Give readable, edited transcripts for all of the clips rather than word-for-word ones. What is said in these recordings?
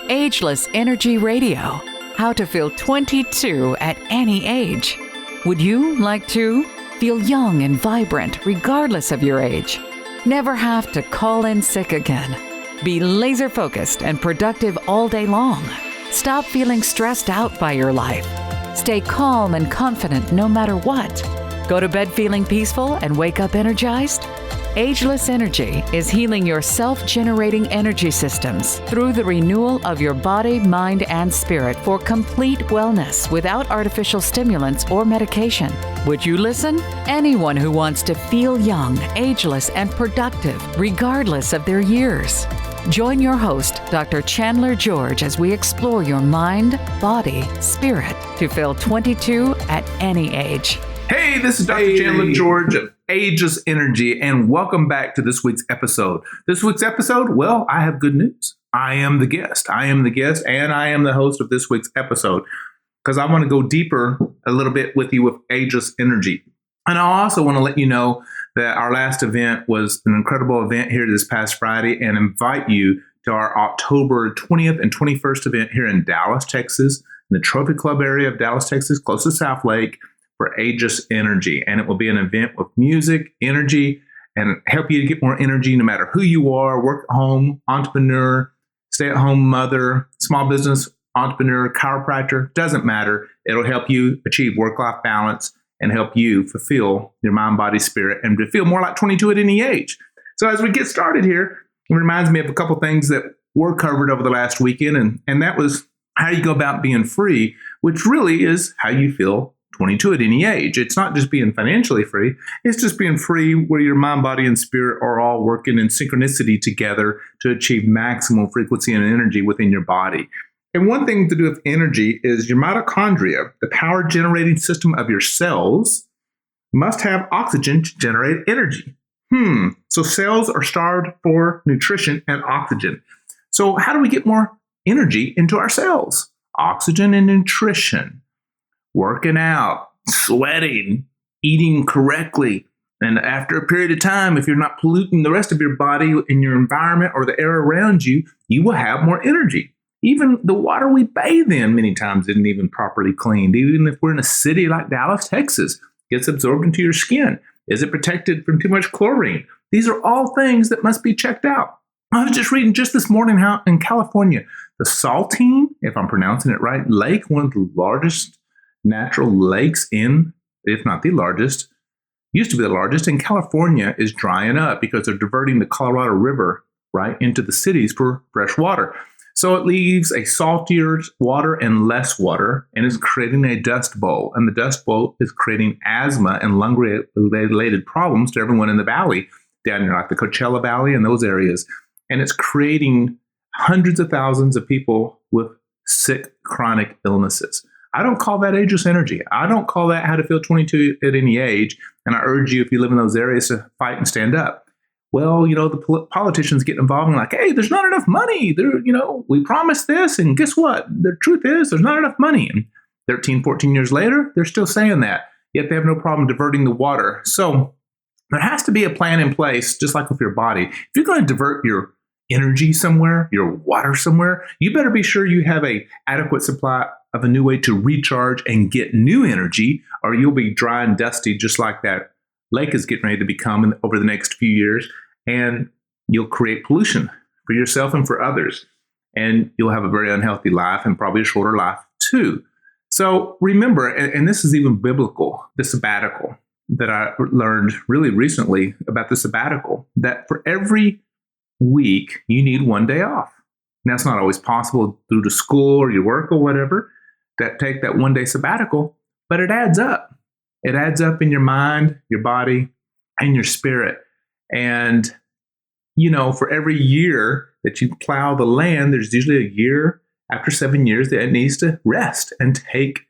Ageless Energy Radio. How to feel 22 at any age. Would you like to feel young and vibrant regardless of your age? Never have to call in sick again. Be laser focused and productive all day long. Stop feeling stressed out by your life. Stay calm and confident no matter what. Go to bed feeling peaceful and wake up energized? Ageless Energy is healing your self-generating energy systems through the renewal of your body, mind, and spirit for complete wellness without artificial stimulants or medication. Would you listen? Anyone who wants to feel young, ageless, and productive, regardless of their years. Join your host, Dr. Chandler George, as we explore your mind, body, spirit to feel 22 at any age. Hey, this is Dr. Chandler George of Ageless Energy, and welcome back to this week's episode. This week's episode, well, I have good news. I am the guest, and I am the host of this week's episode because I want to go deeper a little bit with you with Ageless Energy. And I also want to let you know that our last event was an incredible event here this past Friday and invite you to our October 20th and 21st event here in Dallas, Texas, in the Trophy Club area of Dallas, Texas, close to South Lake, for Ageless Energy. And it will be an event with music, energy, and help you to get more energy no matter who you are, work at home, entrepreneur, stay-at-home mother, small business entrepreneur, chiropractor, doesn't matter. It'll help you achieve work-life balance and help you fulfill your mind, body, spirit, and to feel more like 22 at any age. So as we get started here, it reminds me of a couple things that were covered over the last weekend, and that was how you go about being free, which really is how you feel 22 at any age. It's not just being financially free. It's just being free where your mind, body, and spirit are all working in synchronicity together to achieve maximum frequency and energy within your body. And one thing to do with energy is your mitochondria, the power generating system of your cells, must have oxygen to generate energy. So cells are starved for nutrition and oxygen. So how do we get more energy into our cells? Oxygen and nutrition. Working out, sweating, eating correctly. And after a period of time, if you're not polluting the rest of your body in your environment or the air around you, you will have more energy. Even the water we bathe in many times isn't even properly cleaned. Even if we're in a city like Dallas, Texas, it gets absorbed into your skin. Is it protected from too much chlorine? These are all things that must be checked out. I was just reading just this morning how in California, the Saltine, if I'm pronouncing it right, lake, one of the largest natural lakes if not the largest, used to be the largest in California, is drying up because they're diverting the Colorado River right into the cities for fresh water. So it leaves a saltier water and less water and is creating a dust bowl. And the dust bowl is creating asthma and lung-related problems to everyone in the valley, down near like the Coachella Valley and those areas. And it's creating hundreds of thousands of people with sick chronic illnesses. I don't call that ageless energy. I don't call that how to feel 22 at any age. And I urge you, if you live in those areas, to fight and stand up. Well, the politicians get involved and like, hey, there's not enough money. We promised this. And guess what? The truth is there's not enough money. And 13, 14 years later, they're still saying that. Yet they have no problem diverting the water. So there has to be a plan in place, just like with your body. If you're going to divert your energy somewhere, your water somewhere, you better be sure you have a adequate supply of a new way to recharge and get new energy, or you'll be dry and dusty just like that lake is getting ready to become over the next few years, and you'll create pollution for yourself and for others, and you'll have a very unhealthy life and probably a shorter life too. So remember, and this is even biblical, the sabbatical that I learned really recently about the sabbatical, that for every week you need one day off. Now, it's not always possible due to school or your work or whatever that take that one day sabbatical, but it adds up. It adds up in your mind, your body, and your spirit. And, for every year that you plow the land, there's usually a year after 7 years that it needs to rest and take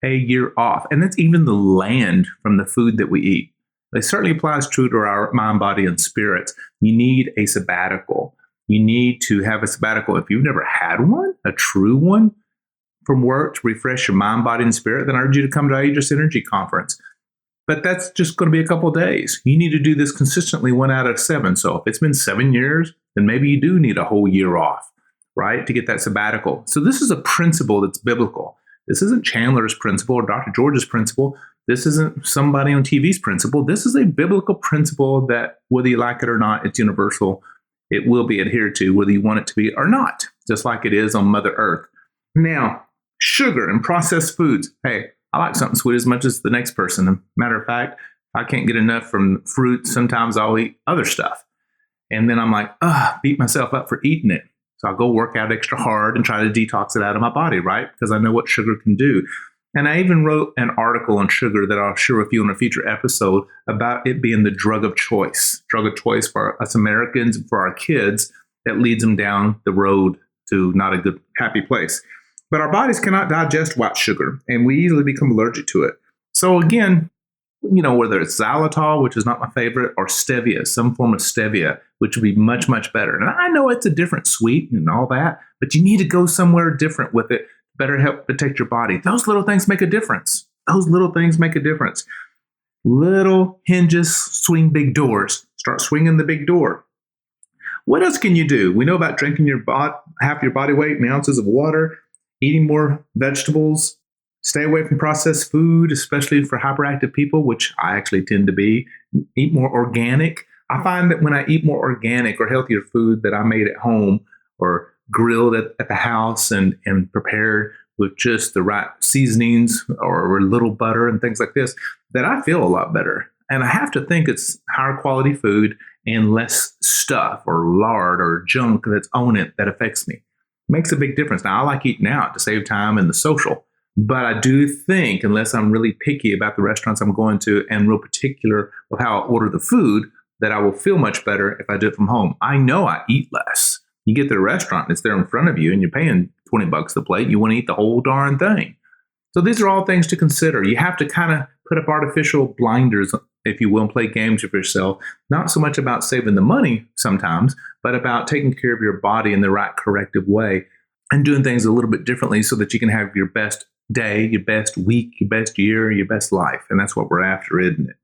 a year off. And that's even the land from the food that we eat. It certainly applies true to our mind, body, and spirits. You need a sabbatical. You need to have a sabbatical. If you've never had one, a true one, from work to refresh your mind, body, and spirit, then I urge you to come to our Ageless Energy Conference. But that's just going to be a couple of days. You need to do this consistently 1 out of 7. So if it's been 7 years, then maybe you do need a whole year off. right? To get that sabbatical. So this is a principle that's biblical. This isn't Chandler's principle or Dr. George's principle. This isn't somebody on TV's principle. This is a biblical principle that whether you like it or not, it's universal. It will be adhered to whether you want it to be or not, just like it is on Mother Earth. Now, sugar and processed foods. Hey, I like something sweet as much as the next person. Matter of fact, if I can't get enough from fruit, sometimes I'll eat other stuff. And then I'm like, beat myself up for eating it. So I'll go work out extra hard and try to detox it out of my body, right? Because I know what sugar can do. And I even wrote an article on sugar that I'll share with you in a future episode about it being the drug of choice for us Americans and for our kids that leads them down the road to not a good, happy place. But our bodies cannot digest white sugar, and we easily become allergic to it. So again, whether it's xylitol, which is not my favorite, or stevia, some form of stevia, which would be much, much better. And I know it's a different sweet and all that, but you need to go somewhere different with it. Better help protect your body. Those little things make a difference. Little hinges swing big doors. Start swinging the big door. What else can you do? We know about drinking half your body weight in ounces of water, eating more vegetables, stay away from processed food, especially for hyperactive people, which I actually tend to be. Eat more organic. I find that when I eat more organic or healthier food that I made at home or grilled at the house and prepared with just the right seasonings or a little butter and things like this, that I feel a lot better. And I have to think it's higher quality food and less stuff or lard or junk that's on it that affects me. It makes a big difference. Now, I like eating out to save time and the social, but I do think, unless I'm really picky about the restaurants I'm going to and real particular of how I order the food, that I will feel much better if I do it from home. I know I eat less. You get to the restaurant and it's there in front of you and you're paying $20 the plate. You want to eat the whole darn thing. So these are all things to consider. You have to kind of put up artificial blinders, if you will, and play games with yourself. Not so much about saving the money sometimes, but about taking care of your body in the right corrective way and doing things a little bit differently so that you can have your best day, your best week, your best year, your best life. And that's what we're after, isn't it?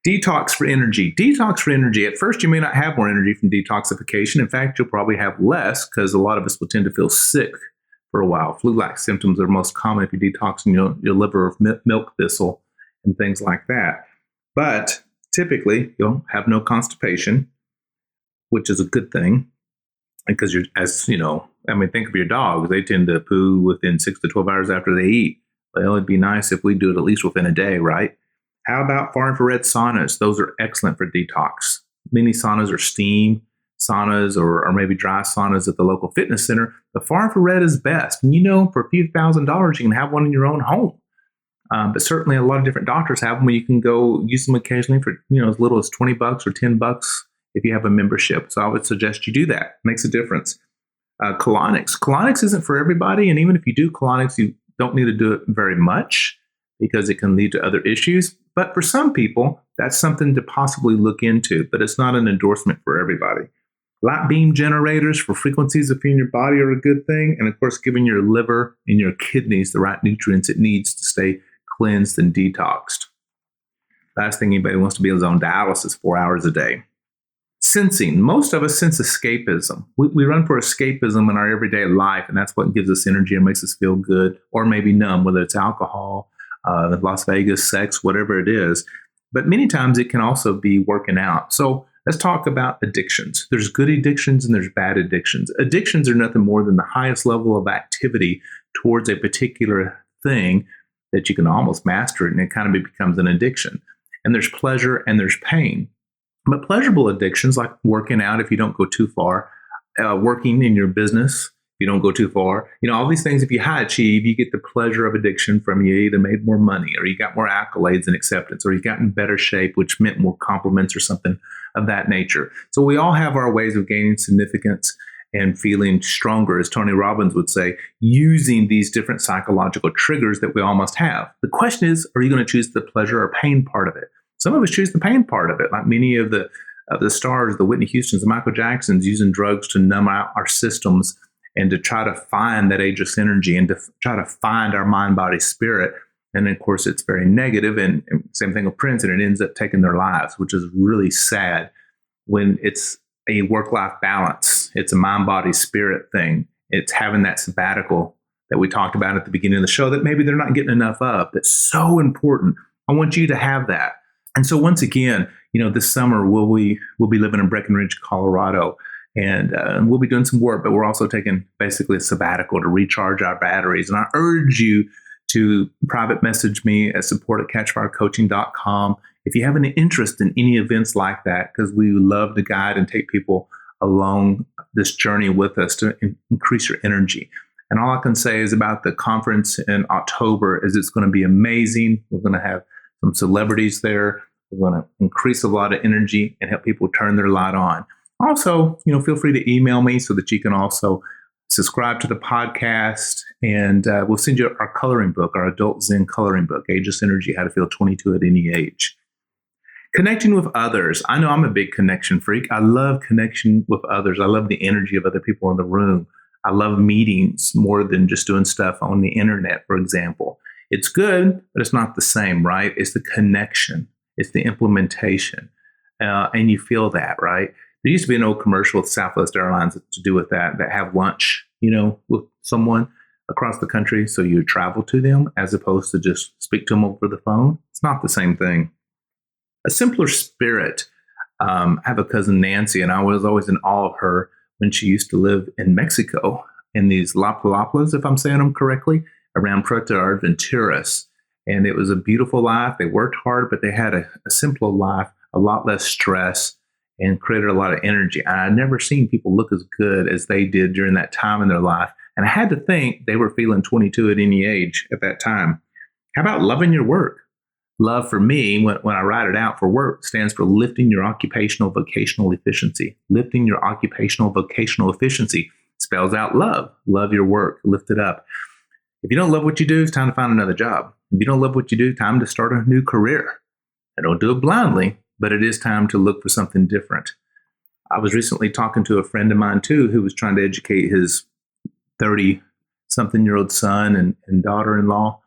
Detox for energy. Detox for energy. At first, you may not have more energy from detoxification. In fact, you'll probably have less because a lot of us will tend to feel sick for a while. Flu-like symptoms are most common if you're detoxing your liver of milk thistle and things like that. But typically, you'll have no constipation, which is a good thing because think of your dogs. They tend to poo within 6 to 12 hours after they eat. Well, it'd be nice if we do it at least within a day, right? How about far infrared saunas? Those are excellent for detox. Many saunas are steam saunas or maybe dry saunas at the local fitness center. The far infrared is best. And for a few $1,000s, you can have one in your own home. But certainly a lot of different doctors have them where you can go use them occasionally for as little as $20 or $10 if you have a membership. So I would suggest you do that. It makes a difference. Colonics. Colonics isn't for everybody. And even if you do colonics, you don't need to do it very much because it can lead to other issues. But for some people, that's something to possibly look into, but it's not an endorsement for everybody. Light beam generators for frequencies of in your body are a good thing. And of course, giving your liver and your kidneys the right nutrients it needs to stay cleansed and detoxed. Last thing anybody wants to be is on dialysis 4 hours a day. Sensing. Most of us sense escapism. We run for escapism in our everyday life, and that's what gives us energy and makes us feel good, or maybe numb, whether it's alcohol, Las Vegas, sex, whatever it is. But many times it can also be working out. So let's talk about addictions. There's good addictions and there's bad addictions. Addictions are nothing more than the highest level of activity towards a particular thing that you can almost master it, and it kind of becomes an addiction. And there's pleasure and there's pain. But pleasurable addictions like working out if you don't go too far, working in your business, you don't go too far. All these things, if you high achieve, you get the pleasure of addiction from you either made more money or you got more accolades and acceptance or you got in better shape, which meant more compliments or something of that nature. So we all have our ways of gaining significance and feeling stronger, as Tony Robbins would say, using these different psychological triggers that we all must have. The question is, are you going to choose the pleasure or pain part of it? Some of us choose the pain part of it, like many of the stars, the Whitney Houstons, the Michael Jacksons, using drugs to numb out our systems and to try to find that ageless energy and to try to find our mind, body, spirit. And of course, it's very negative. And same thing with Prince, and it ends up taking their lives, which is really sad when it's a work-life balance. It's a mind, body, spirit thing. It's having that sabbatical that we talked about at the beginning of the show that maybe they're not getting enough of. That's so important. I want you to have that. And so once again, this summer we'll be living in Breckenridge, Colorado, and we'll be doing some work, but we're also taking basically a sabbatical to recharge our batteries. And I urge you to private message me at support@catchfirecoaching.com if you have any interest in any events like that, because we love to guide and take people along this journey with us to increase your energy. And all I can say is about the conference in October is it's going to be amazing. We're going to have some celebrities there. We're going to increase a lot of energy and help people turn their light on. Also, feel free to email me so that you can also subscribe to the podcast, and we'll send you our coloring book, our adult Zen coloring book, Ageless Energy, How to Feel 22 at Any Age. Connecting with others. I know I'm a big connection freak. I love connection with others. I love the energy of other people in the room. I love meetings more than just doing stuff on the internet, for example. It's good, but it's not the same, right? It's the connection. It's the implementation. And you feel that, right? There used to be an old commercial with Southwest Airlines to do with that have lunch, with someone across the country. So you travel to them as opposed to just speak to them over the phone. It's not the same thing. A simpler spirit. I have a cousin, Nancy, and I was always in awe of her when she used to live in Mexico in these Lapalapas, if I'm saying them correctly, around Puerto Aventuras. And it was a beautiful life. They worked hard, but they had a simpler life, a lot less stress, and created a lot of energy. And I'd never seen people look as good as they did during that time in their life. And I had to think they were feeling 22 at any age at that time. How about loving your work? Love for me, when I write it out for work, stands for lifting your occupational vocational efficiency. Lifting your occupational vocational efficiency spells out love. Love your work. Lift it up. If you don't love what you do, it's time to find another job. If you don't love what you do, time to start a new career. And don't do it blindly, but it is time to look for something different. I was recently talking to a friend of mine, too, who was trying to educate his 30-something-year-old son and daughter-in-law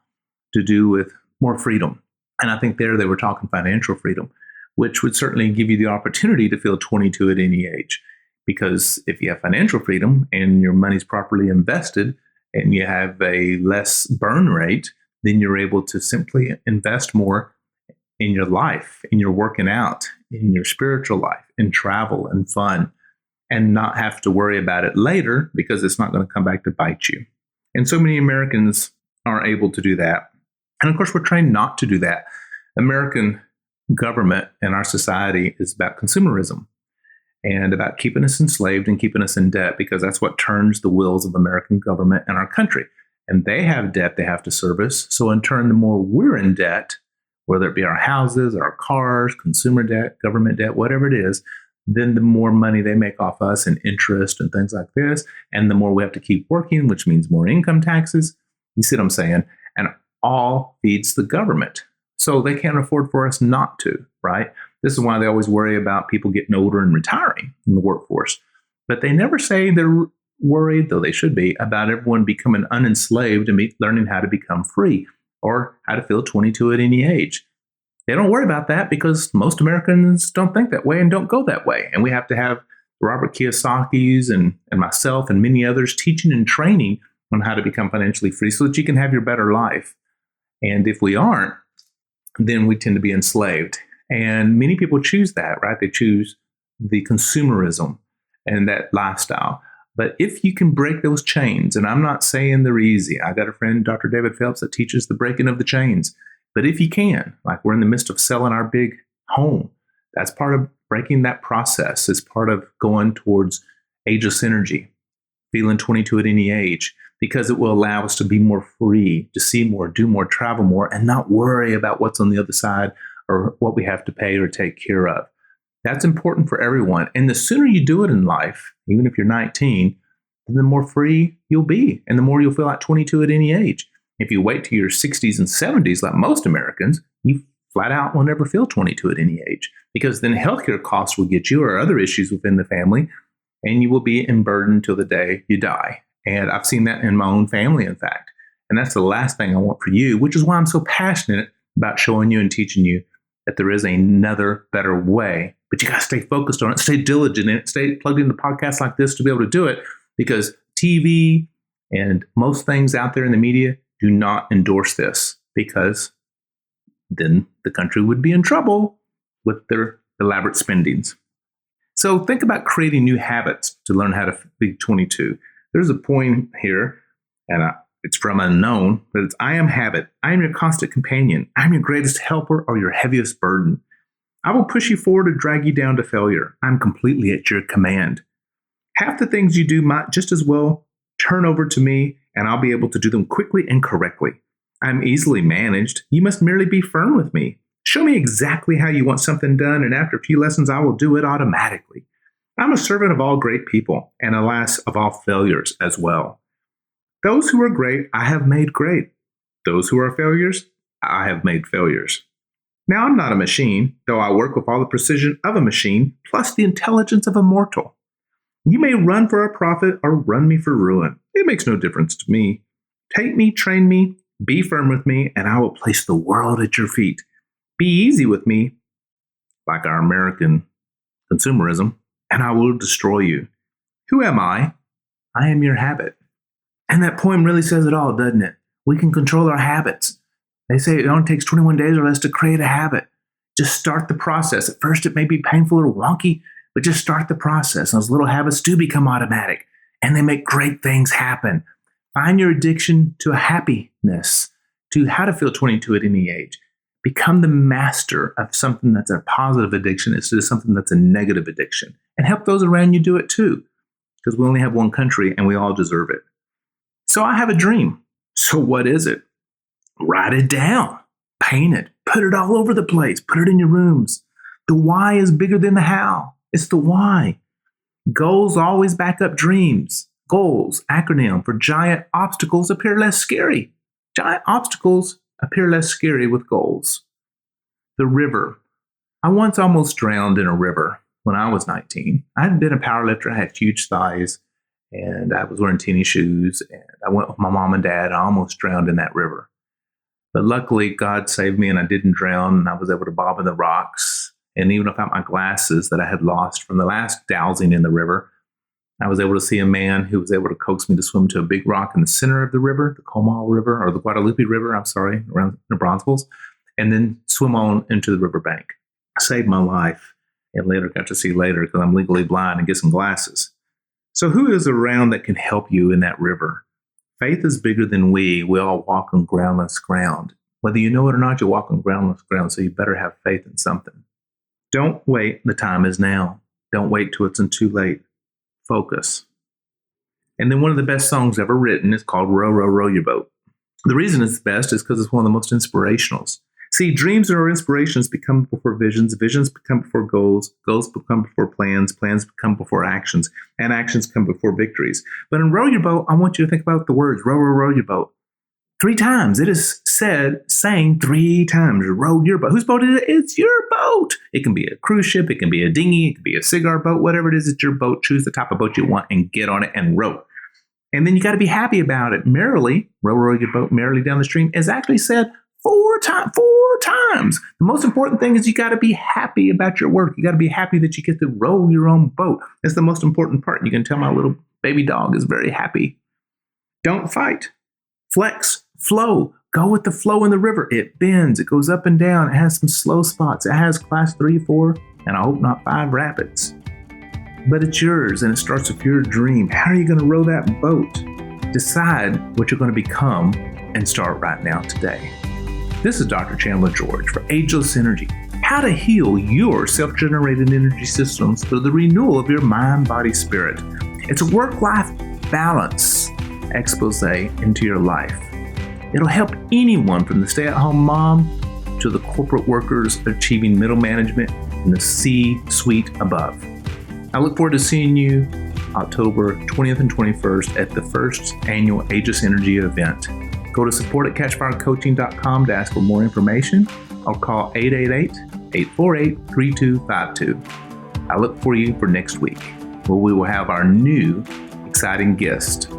to do with more freedom. And I think they were talking financial freedom, which would certainly give you the opportunity to feel 22 at any age. Because if you have financial freedom and your money's properly invested and you have a less burn rate, then you're able to simply invest more in your life, in your working out, in your spiritual life, in travel and fun, and not have to worry about it later because it's not going to come back to bite you. And so many Americans are able to do that. And of course, we're trained not to do that. American government and our society is about consumerism and about keeping us enslaved and keeping us in debt, because that's what turns the wheels of American government and our country. And they have debt they have to service. So in turn, the more we're in debt, whether it be our houses, our cars, consumer debt, government debt, whatever it is, then the more money they make off us in interest and things like this. And the more we have to keep working, which means more income taxes. You see what I'm saying? And all feeds the government. So they can't afford for us not to, right? This is why they always worry about people getting older and retiring in the workforce. But they never say they're worried, though they should be, about everyone becoming unenslaved and learning how to become free or how to feel 22 at any age. They don't worry about that because most Americans don't think that way and don't go that way. And we have to have Robert Kiyosaki's and myself and many others teaching and training on how to become financially free so that you can have your better life. And if we aren't, then we tend to be enslaved. And many people choose that, right? They choose the consumerism and that lifestyle. But if you can break those chains, and I'm not saying they're easy. I got a friend, Dr. David Phelps, that teaches the breaking of the chains. But if you can, like we're in the midst of selling our big home, that's part of breaking that process. It's part of going towards ageless energy, feeling 22 at any age, because it will allow us to be more free, to see more, do more, travel more, and not worry about what's on the other side or what we have to pay or take care of. That's important for everyone. And the sooner you do it in life, even if you're 19, the more free you'll be and the more you'll feel like 22 at any age. If you wait till your 60s and 70s, like most Americans, you flat out will never feel 22 at any age, because then healthcare costs will get you or other issues within the family, and you will be burdened till the day you die. And I've seen that in my own family, in fact. And that's the last thing I want for you, which is why I'm so passionate about showing you and teaching you that there is another better way. But you got to stay focused on it, stay diligent in it, stay plugged into podcasts like this to be able to do it, because TV and most things out there in the media do not endorse this, because then the country would be in trouble with their elaborate spendings. So think about creating new habits to learn how to be 22. There's a poem here, and it's from Unknown, but it's, I am habit. I am your constant companion. I am your greatest helper or your heaviest burden. I will push you forward or drag you down to failure. I'm completely at your command. Half the things you do might just as well turn over to me, and I'll be able to do them quickly and correctly. I'm easily managed. You must merely be firm with me. Show me exactly how you want something done, and after a few lessons, I will do it automatically. I'm a servant of all great people, and alas, of all failures as well. Those who are great, I have made great. Those who are failures, I have made failures. Now, I'm not a machine, though I work with all the precision of a machine, plus the intelligence of a mortal. You may run for a profit or run me for ruin. It makes no difference to me. Take me, train me, be firm with me, and I will place the world at your feet. Be easy with me, like our American consumerism, and I will destroy you. Who am I? I am your habit. And that poem really says it all, doesn't it? We can control our habits. They say it only takes 21 days or less to create a habit. Just start the process. At first, it may be painful or wonky, but just start the process. Those little habits do become automatic, and they make great things happen. Find your addiction to a happiness, to how to feel 22 at any age. Become the master of something that's a positive addiction instead of something that's a negative addiction. And help those around you do it too, because we only have one country and we all deserve it. So I have a dream. So what is it? Write it down. Paint it. Put it all over the place. Put it in your rooms. The why is bigger than the how. It's the why. Goals always back up dreams. Goals, acronym for giant obstacles, appear less scary. Giant obstacles appear less scary with goals. The river. I once almost drowned in a river when I was 19. I had been a powerlifter. I had huge thighs, and I was wearing teeny shoes, and I went with my mom and dad. I almost drowned in that river. But luckily, God saved me, and I didn't drown, and I was able to bob in the rocks. And even without my glasses that I had lost from the last dousing in the river, I was able to see a man who was able to coax me to swim to a big rock in the center of the river, the Comal River, or the Guadalupe River, around the Bronzeville's, and then swim on into the riverbank. Saved my life, and later got to see later because I'm legally blind and get some glasses. So who is around that can help you in that river? Faith is bigger than we. We all walk on groundless ground. Whether you know it or not, you walk on groundless ground, so you better have faith in something. Don't wait. The time is now. Don't wait till it's too late. Focus. And then one of the best songs ever written is called Row, Row, Row Your Boat. The reason it's the best is because it's one of the most inspirationals. See, dreams or inspirations become before visions. Visions become before goals. Goals become before plans. Plans become before actions. And actions come before victories. But in Row Your Boat, I want you to think about the words, row, row, row your boat. 3 times. It is saying 3 times, row your boat. Whose boat is it? It's your boat. It can be a cruise ship. It can be a dinghy. It can be a cigar boat. Whatever it is, it's your boat. Choose the type of boat you want and get on it and row. And then you got to be happy about it. Merrily, row, row your boat merrily down the stream is actually said 4 times. 4 times. The most important thing is you got to be happy about your work. You got to be happy that you get to row your own boat. That's the most important part. You can tell my little baby dog is very happy. Don't fight. Flex. Flow. Go with the flow in the river. It bends. It goes up and down. It has some slow spots. It has class 3, 4, and I hope not 5 rapids. But it's yours, and it starts with your dream. How are you going to row that boat? Decide what you're going to become and start right now today. This is Dr. Chandler George for Ageless Energy. How to heal your self-generated energy systems through the renewal of your mind, body, spirit. It's a work-life balance expose into your life. It'll help anyone from the stay-at-home mom to the corporate workers achieving middle management in the C-suite above. I look forward to seeing you October 20th and 21st at the first annual Ageless Energy event. Go to support@catchfirecoaching.com to ask for more information or call 888-848-3252. I look for you for next week, where we will have our new exciting guest.